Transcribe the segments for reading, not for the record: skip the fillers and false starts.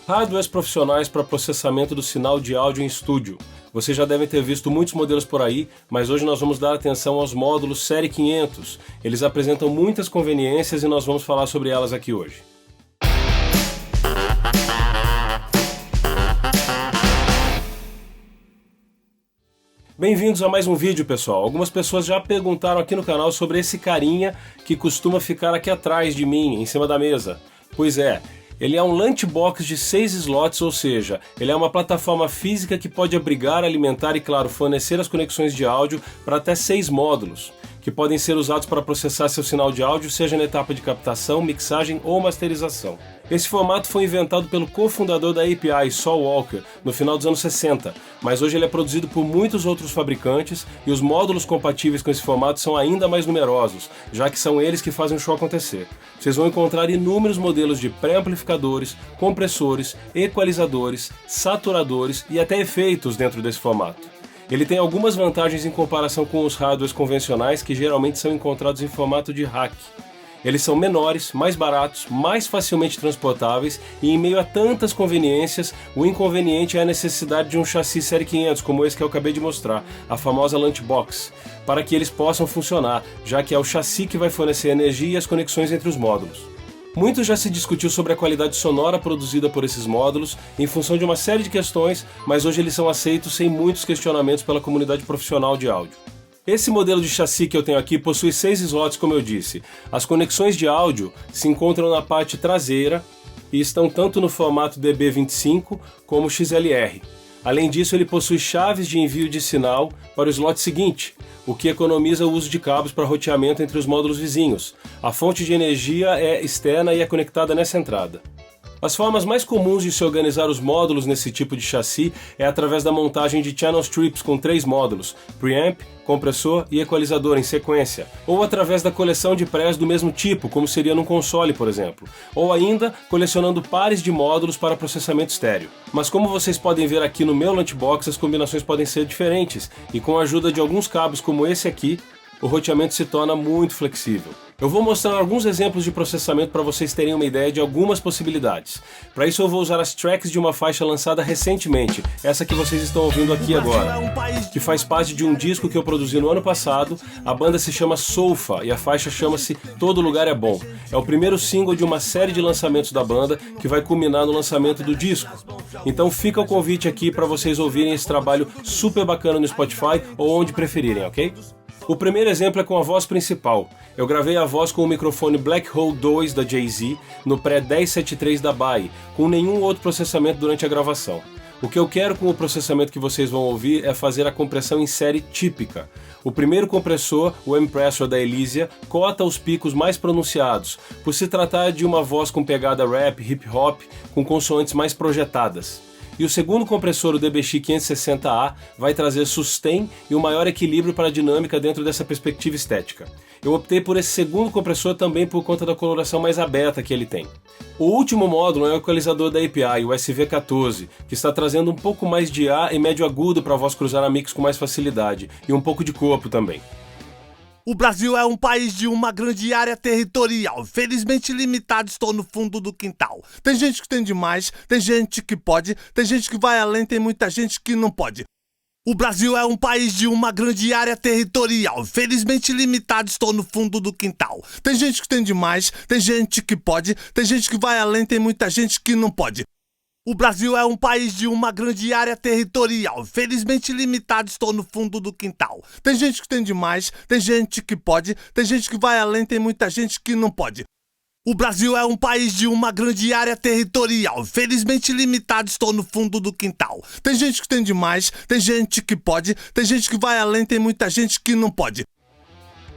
Hardwares profissionais para processamento do sinal de áudio em estúdio. Vocês já devem ter visto muitos modelos por aí, mas hoje nós vamos dar atenção aos módulos Série 500. Eles apresentam muitas conveniências e nós vamos falar sobre elas aqui hoje. Bem-vindos a mais um vídeo, pessoal. Algumas pessoas já perguntaram aqui no canal sobre esse carinha que costuma ficar aqui atrás de mim, em cima da mesa. Pois é, ele é um lunchbox de 6 slots, ou seja, ele é uma plataforma física que pode abrigar, alimentar e, claro, fornecer as conexões de áudio para até 6 módulos, que podem ser usados para processar seu sinal de áudio, seja na etapa de captação, mixagem ou masterização. Esse formato foi inventado pelo cofundador da API, Sol Walker, no final dos anos 60, mas hoje ele é produzido por muitos outros fabricantes e os módulos compatíveis com esse formato são ainda mais numerosos, já que são eles que fazem o show acontecer. Vocês vão encontrar inúmeros modelos de pré-amplificadores, compressores, equalizadores, saturadores e até efeitos dentro desse formato. Ele tem algumas vantagens em comparação com os hardwares convencionais que geralmente são encontrados em formato de rack. Eles são menores, mais baratos, mais facilmente transportáveis e em meio a tantas conveniências, o inconveniente é a necessidade de um chassi Série 500, como esse que eu acabei de mostrar, a famosa Lunchbox, para que eles possam funcionar, já que é o chassi que vai fornecer energia e as conexões entre os módulos. Muito já se discutiu sobre a qualidade sonora produzida por esses módulos em função de uma série de questões, mas hoje eles são aceitos sem muitos questionamentos pela comunidade profissional de áudio. Esse modelo de chassi que eu tenho aqui possui 6 slots, como eu disse. As conexões de áudio se encontram na parte traseira e estão tanto no formato DB25 como XLR. Além disso, ele possui chaves de envio de sinal para o slot seguinte, o que economiza o uso de cabos para roteamento entre os módulos vizinhos. A fonte de energia é externa e é conectada nessa entrada. As formas mais comuns de se organizar os módulos nesse tipo de chassi é através da montagem de channel strips com 3 módulos, preamp, compressor e equalizador em sequência, ou através da coleção de prés do mesmo tipo, como seria num console, por exemplo, ou ainda colecionando pares de módulos para processamento estéreo. Mas como vocês podem ver aqui no meu Lunchbox, as combinações podem ser diferentes, e com a ajuda de alguns cabos como esse aqui, o roteamento se torna muito flexível. Eu vou mostrar alguns exemplos de processamento para vocês terem uma ideia de algumas possibilidades. Para isso eu vou usar as tracks de uma faixa lançada recentemente, essa que vocês estão ouvindo aqui agora, que faz parte de um disco que eu produzi no ano passado. A banda se chama Soulfa e a faixa chama-se Todo Lugar é Bom. É o primeiro single de uma série de lançamentos da banda que vai culminar no lançamento do disco. Então fica o convite aqui para vocês ouvirem esse trabalho super bacana no Spotify ou onde preferirem, ok? O primeiro exemplo é com a voz principal. Eu gravei a voz com o microfone Black Hole 2 da Jay-Z no pré-1073 da BAE, com nenhum outro processamento durante a gravação. O que eu quero com o processamento que vocês vão ouvir é fazer a compressão em série típica. O primeiro compressor, o M-Pressor da Elysia, cota os picos mais pronunciados, por se tratar de uma voz com pegada rap, hip-hop, com consoantes mais projetadas. E o segundo compressor, o DBX560A, vai trazer sustain e um maior equilíbrio para a dinâmica dentro dessa perspectiva estética. Eu optei por esse segundo compressor também por conta da coloração mais aberta que ele tem. O último módulo é o equalizador da API, o SV14, que está trazendo um pouco mais de ar e médio agudo para a voz cruzar a mix com mais facilidade, e um pouco de corpo também. O Brasil é um país de uma grande área territorial, felizmente limitado, estou no fundo do quintal. Tem gente que tem demais, tem gente que pode, tem gente que vai além, tem muita gente que não pode. O Brasil é um país de uma grande área territorial, felizmente limitado, estou no fundo do quintal. Tem gente que tem demais, tem gente que pode, tem gente que vai além, tem muita gente que não pode. O Brasil é um país de uma grande área territorial, felizmente limitado, estou no fundo do quintal. Tem gente que tem demais, tem gente que pode, tem gente que vai além, tem muita gente que não pode. O Brasil é um país de uma grande área territorial, felizmente limitado, estou no fundo do quintal. Tem gente que tem demais, tem gente que pode, tem gente que vai além, tem muita gente que não pode.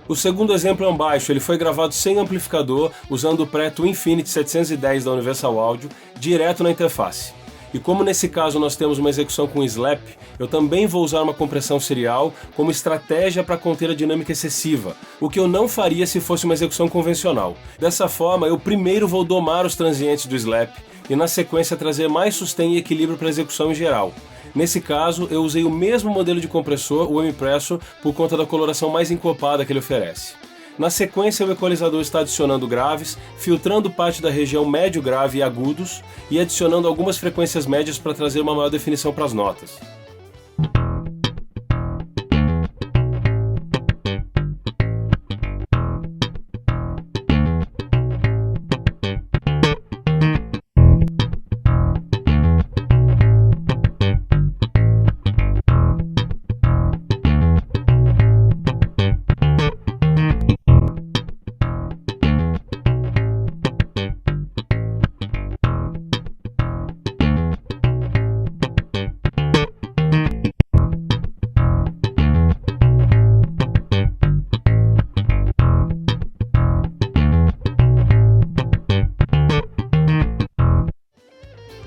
O segundo exemplo é um baixo, ele foi gravado sem amplificador, usando o pré Twinfinity 710 da Universal Audio, direto na interface. E como nesse caso nós temos uma execução com slap, eu também vou usar uma compressão serial como estratégia para conter a dinâmica excessiva, o que eu não faria se fosse uma execução convencional. Dessa forma, eu primeiro vou domar os transientes do slap e na sequência trazer mais sustain e equilíbrio para a execução em geral. Nesse caso, eu usei o mesmo modelo de compressor, o M-Pressor, por conta da coloração mais encorpada que ele oferece. Na sequência, o equalizador está adicionando graves, filtrando parte da região médio grave e agudos e adicionando algumas frequências médias para trazer uma maior definição para as notas.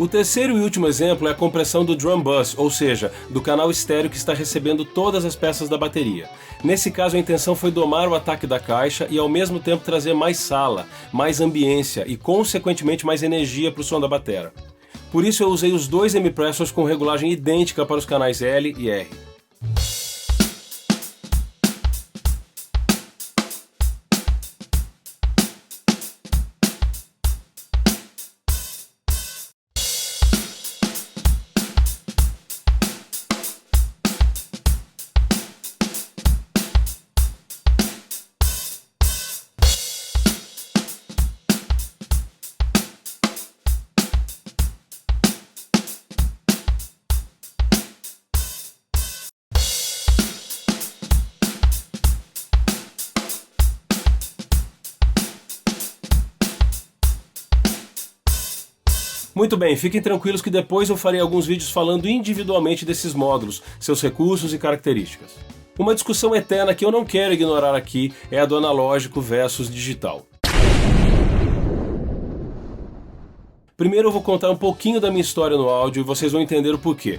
O terceiro e último exemplo é a compressão do drum bus, ou seja, do canal estéreo que está recebendo todas as peças da bateria. Nesse caso, a intenção foi domar o ataque da caixa e ao mesmo tempo trazer mais sala, mais ambiência e consequentemente mais energia para o som da batera. Por isso eu usei os dois M-Pressors com regulagem idêntica para os canais L e R. Muito bem, fiquem tranquilos que depois eu farei alguns vídeos falando individualmente desses módulos, seus recursos e características. Uma discussão eterna que eu não quero ignorar aqui é a do analógico versus digital. Primeiro eu vou contar um pouquinho da minha história no áudio e vocês vão entender o porquê.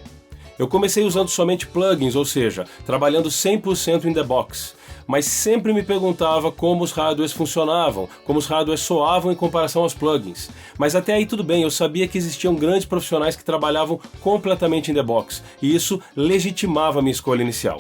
Eu comecei usando somente plugins, ou seja, trabalhando 100% in the box, mas sempre me perguntava como os hardwares funcionavam, como os hardwares soavam em comparação aos plugins. Mas até aí tudo bem, eu sabia que existiam grandes profissionais que trabalhavam completamente in the box, e isso legitimava a minha escolha inicial.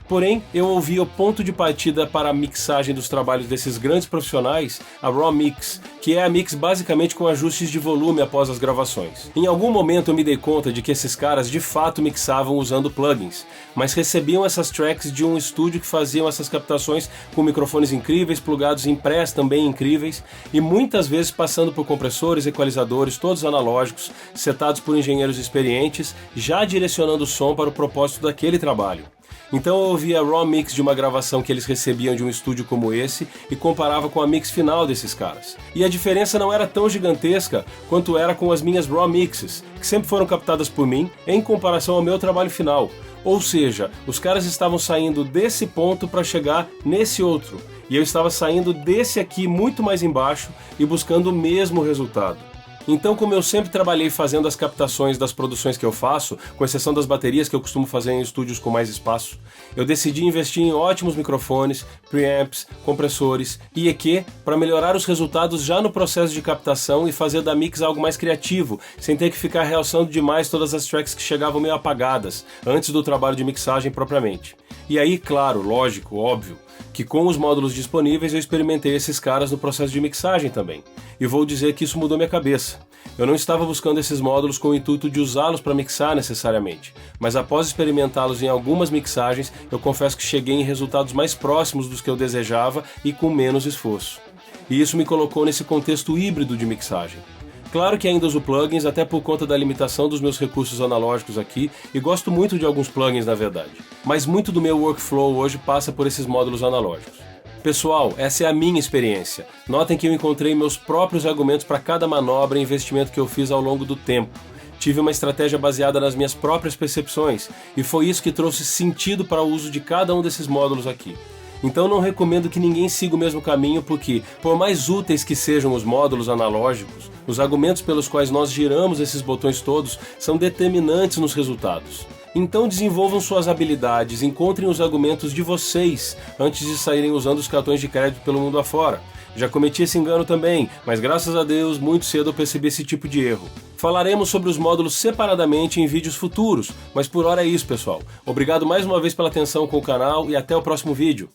Porém, eu ouvi o ponto de partida para a mixagem dos trabalhos desses grandes profissionais, a Raw Mix, que é a mix basicamente com ajustes de volume após as gravações. Em algum momento eu me dei conta de que esses caras de fato mixavam usando plugins, mas recebiam essas tracks de um estúdio que faziam essas captações com microfones incríveis, plugados em prés também incríveis, e muitas vezes passando por compressores, equalizadores, todos analógicos, setados por engenheiros experientes, já direcionando o som para o propósito daquele trabalho. Então eu ouvia a raw mix de uma gravação que eles recebiam de um estúdio como esse e comparava com a mix final desses caras. E a diferença não era tão gigantesca quanto era com as minhas raw mixes, que sempre foram captadas por mim, em comparação ao meu trabalho final. Ou seja, os caras estavam saindo desse ponto para chegar nesse outro, e eu estava saindo desse aqui muito mais embaixo e buscando o mesmo resultado. Então, como eu sempre trabalhei fazendo as captações das produções que eu faço, com exceção das baterias que eu costumo fazer em estúdios com mais espaço, eu decidi investir em ótimos microfones, preamps, compressores e EQ para melhorar os resultados já no processo de captação e fazer da mix algo mais criativo, sem ter que ficar realçando demais todas as tracks que chegavam meio apagadas, antes do trabalho de mixagem propriamente. E aí, claro, lógico, óbvio, que com os módulos disponíveis eu experimentei esses caras no processo de mixagem também. E vou dizer que isso mudou minha cabeça. Eu não estava buscando esses módulos com o intuito de usá-los para mixar necessariamente, mas após experimentá-los em algumas mixagens, eu confesso que cheguei em resultados mais próximos dos que eu desejava e com menos esforço. E isso me colocou nesse contexto híbrido de mixagem. Claro que ainda uso plugins, até por conta da limitação dos meus recursos analógicos aqui, e gosto muito de alguns plugins na verdade. Mas muito do meu workflow hoje passa por esses módulos analógicos. Pessoal, essa é a minha experiência. Notem que eu encontrei meus próprios argumentos para cada manobra e investimento que eu fiz ao longo do tempo. Tive uma estratégia baseada nas minhas próprias percepções, e foi isso que trouxe sentido para o uso de cada um desses módulos aqui. Então não recomendo que ninguém siga o mesmo caminho porque, por mais úteis que sejam os módulos analógicos, os argumentos pelos quais nós giramos esses botões todos são determinantes nos resultados. Então desenvolvam suas habilidades, encontrem os argumentos de vocês antes de saírem usando os cartões de crédito pelo mundo afora. Já cometi esse engano também, mas graças a Deus muito cedo eu percebi esse tipo de erro. Falaremos sobre os módulos separadamente em vídeos futuros, mas por hora é isso, pessoal. Obrigado mais uma vez pela atenção com o canal e até o próximo vídeo.